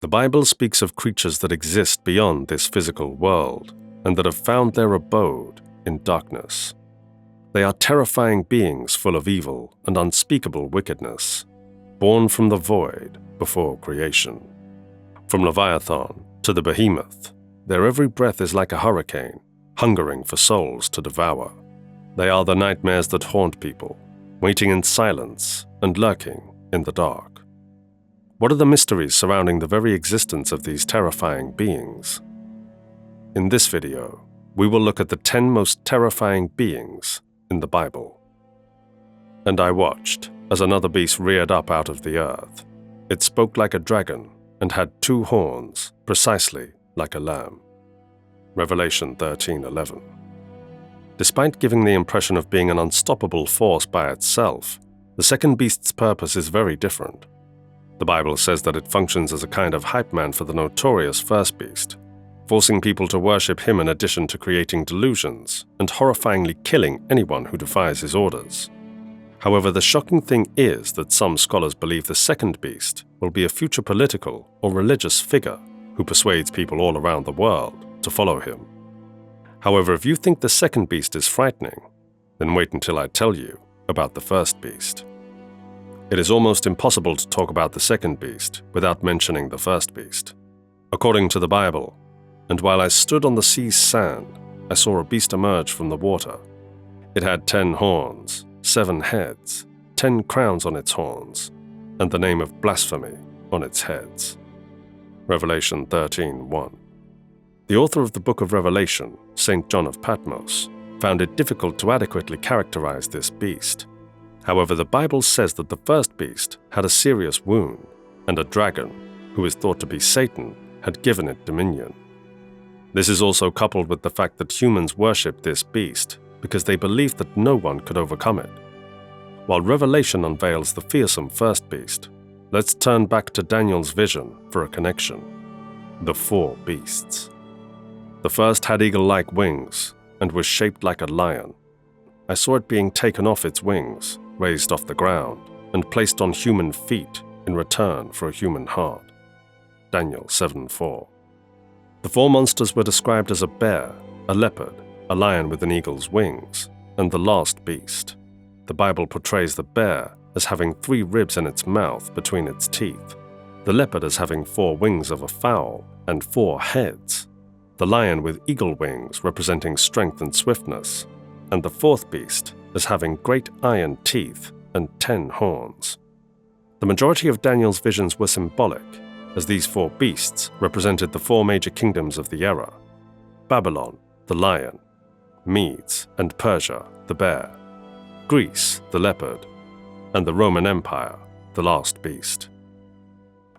The Bible speaks of creatures that exist beyond this physical world and that have found their abode in darkness. They are terrifying beings full of evil and unspeakable wickedness, born from the void before creation. From Leviathan to the Behemoth, their every breath is like a hurricane, hungering for souls to devour. They are the nightmares that haunt people, waiting in silence and lurking in the dark. What are the mysteries surrounding the very existence of these terrifying beings? In this video, we will look at the 10 most terrifying beings in the Bible. And I watched as another beast reared up out of the earth. It spoke like a dragon and had 2 horns, precisely like a lamb. Revelation 13:11. Despite giving the impression of being an unstoppable force by itself, the second beast's purpose is very different. The Bible says that it functions as a kind of hype man for the notorious first beast, forcing people to worship him in addition to creating delusions and horrifyingly killing anyone who defies his orders. However, the shocking thing is that some scholars believe the second beast will be a future political or religious figure who persuades people all around the world to follow him. However, if you think the second beast is frightening, then wait until I tell you about the first beast. It is almost impossible to talk about the second beast without mentioning the first beast. According to the Bible, and while I stood on the sea's sand, I saw a beast emerge from the water. It had 10 horns, 7 heads, 10 crowns on its horns, and the name of blasphemy on its heads. Revelation 13:1. The author of the book of Revelation, St. John of Patmos, found it difficult to adequately characterize this beast. However, the Bible says that the first beast had a serious wound, and a dragon, who is thought to be Satan, had given it dominion. This is also coupled with the fact that humans worship this beast because they believed that no one could overcome it. While Revelation unveils the fearsome first beast, let's turn back to Daniel's vision for a connection. The 4 beasts. The first had eagle-like wings and was shaped like a lion. I saw it being taken off its wings, raised off the ground, and placed on human feet in return for a human heart. Daniel 7:4. The 4 monsters were described as a bear, a leopard, a lion with an eagle's wings, and the last beast. The Bible portrays the bear as having 3 ribs in its mouth between its teeth, the leopard as having 4 wings of a fowl and 4 heads, the lion with eagle wings representing strength and swiftness, and the 4th beast as having great iron teeth and 10 horns. The majority of Daniel's visions were symbolic, as these 4 beasts represented the 4 major kingdoms of the era: Babylon, the lion; Medes and Persia, the bear; Greece, the leopard; and the Roman Empire, the last beast.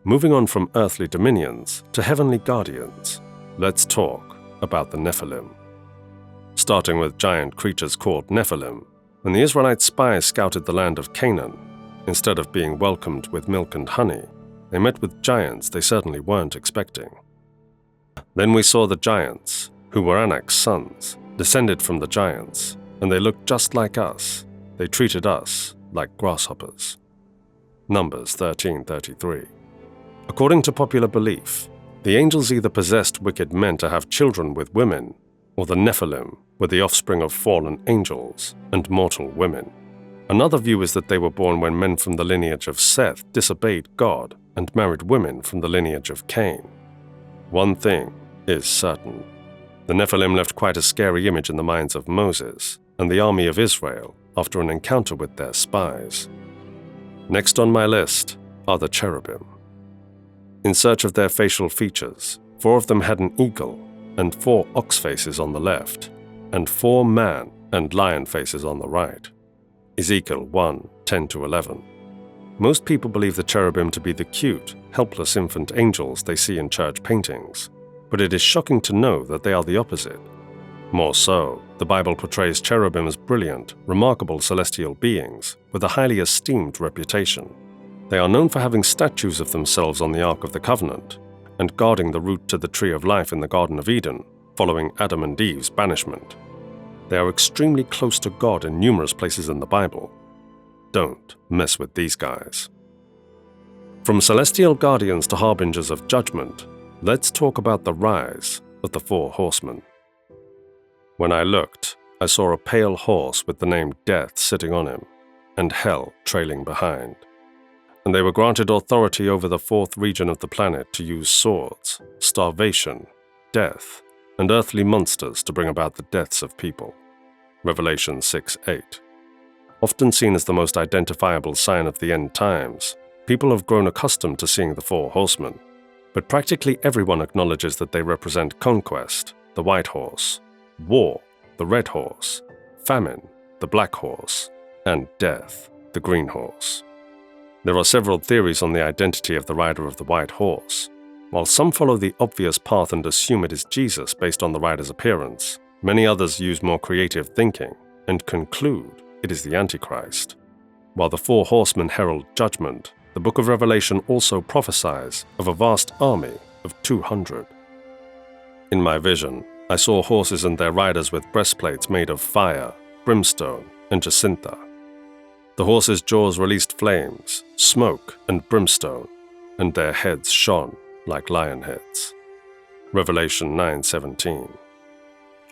Moving on from earthly dominions to heavenly guardians, let's talk about the Nephilim. Starting with giant creatures called Nephilim, when the Israelite spies scouted the land of Canaan, instead of being welcomed with milk and honey, they met with giants they certainly weren't expecting. Then we saw the giants, who were Anak's sons, descended from the giants, and they looked just like us. They treated us like grasshoppers. Numbers 13:33. According to popular belief, the angels either possessed wicked men to have children with women, or the Nephilim were the offspring of fallen angels and mortal women. Another view is that they were born when men from the lineage of Seth disobeyed God and married women from the lineage of Cain. One thing is certain: the Nephilim left quite a scary image in the minds of Moses and the army of Israel after an encounter with their spies. Next on my list are the cherubim. In search of their facial features, 4 of them had an eagle and 4 ox faces on the left, and 4 man and lion faces on the right. Ezekiel 1:10-11. Most people believe the cherubim to be the cute, helpless infant angels they see in church paintings, but it is shocking to know that they are the opposite. More so, the Bible portrays cherubim as brilliant, remarkable celestial beings with a highly esteemed reputation. They are known for having statues of themselves on the Ark of the Covenant and guarding the route to the Tree of Life in the Garden of Eden following Adam and Eve's banishment. They are extremely close to God in numerous places in the Bible. Don't mess with these guys. From celestial guardians to harbingers of judgment, let's talk about the rise of the four horsemen. When I looked, I saw a pale horse with the name Death sitting on him, and Hell trailing behind. And they were granted authority over the fourth region of the planet to use swords, starvation, death, and earthly monsters to bring about the deaths of people. Revelation 6:8. Often seen as the most identifiable sign of the end times, people have grown accustomed to seeing the four horsemen, but practically everyone acknowledges that they represent conquest, the white horse, war, the red horse, famine, the black horse, and death, the green horse. There are several theories on the identity of the rider of the white horse. While some follow the obvious path and assume it is Jesus based on the rider's appearance, many others use more creative thinking and conclude it is the Antichrist. While the four horsemen herald judgment, the book of Revelation also prophesies of a vast army of 200. In my vision, I saw horses and their riders with breastplates made of fire, brimstone, and jacinta. The horses' jaws released flames, smoke, and brimstone, and their heads shone like lion heads. Revelation 9:17.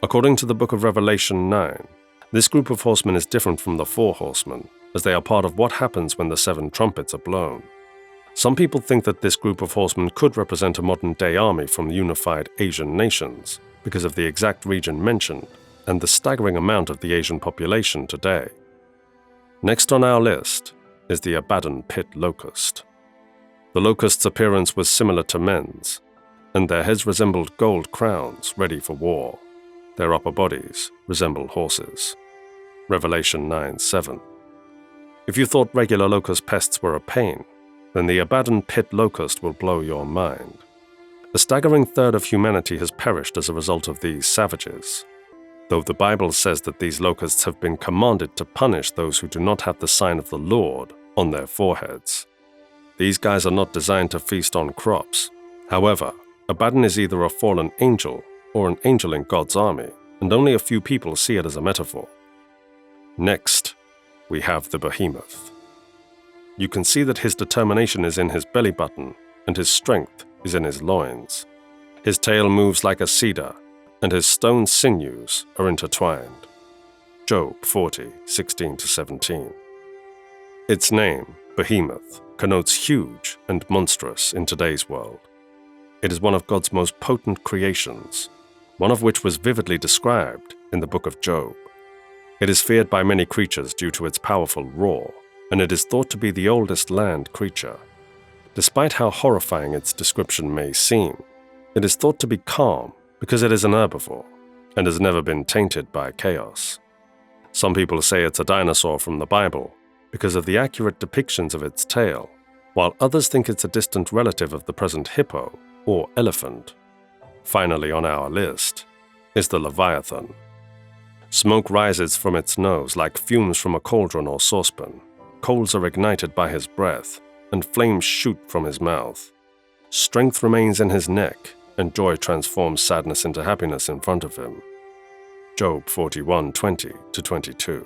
According to the book of Revelation 9, this group of horsemen is different from the four horsemen, as they are part of what happens when the 7 trumpets are blown. Some people think that this group of horsemen could represent a modern-day army from the unified Asian nations because of the exact region mentioned and the staggering amount of the Asian population today. Next on our list is the Abaddon Pit Locust. The locust's appearance was similar to men's, and their heads resembled gold crowns ready for war. Their upper bodies resembled horses. Revelation 9:7. If you thought regular locust pests were a pain, then the Abaddon Pit Locust will blow your mind. A staggering third of humanity has perished as a result of these savages, though the Bible says that these locusts have been commanded to punish those who do not have the sign of the Lord on their foreheads. These guys are not designed to feast on crops. However, Abaddon is either a fallen angel or an angel in God's army, and only a few people see it as a metaphor. Next, we have the Behemoth. You can see that his determination is in his belly button, and his strength is in his loins. His tail moves like a cedar, and his stone sinews are intertwined. Job 40:16-17. Its name, Behemoth, connotes huge and monstrous in today's world. It is one of God's most potent creations, one of which was vividly described in the book of Job. It is feared by many creatures due to its powerful roar, and it is thought to be the oldest land creature. Despite how horrifying its description may seem, it is thought to be calm because it is an herbivore and has never been tainted by chaos. Some people say it's a dinosaur from the Bible because of the accurate depictions of its tail, while others think it's a distant relative of the present hippo or elephant. Finally on our list is the Leviathan. Smoke rises from its nose like fumes from a cauldron or saucepan. Coals are ignited by his breath, and flames shoot from his mouth. Strength remains in his neck, and joy transforms sadness into happiness in front of him. Job 41:20-22.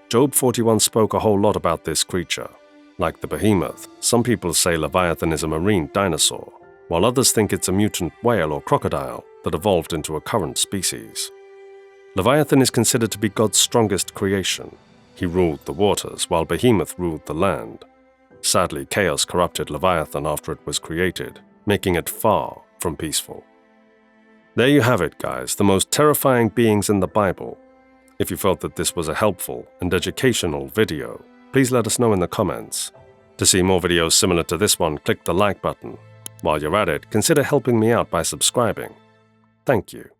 Job 41 spoke a whole lot about this creature. Like the behemoth, some people say Leviathan is a marine dinosaur, while others think it's a mutant whale or crocodile that evolved into a current species. Leviathan is considered to be God's strongest creation. He ruled the waters, while Behemoth ruled the land. Sadly, chaos corrupted Leviathan after it was created, making it far from peaceful. There you have it, guys, the most terrifying beings in the Bible. If you felt that this was a helpful and educational video, please let us know in the comments. To see more videos similar to this one, click the like button. While you're at it, consider helping me out by subscribing. Thank you.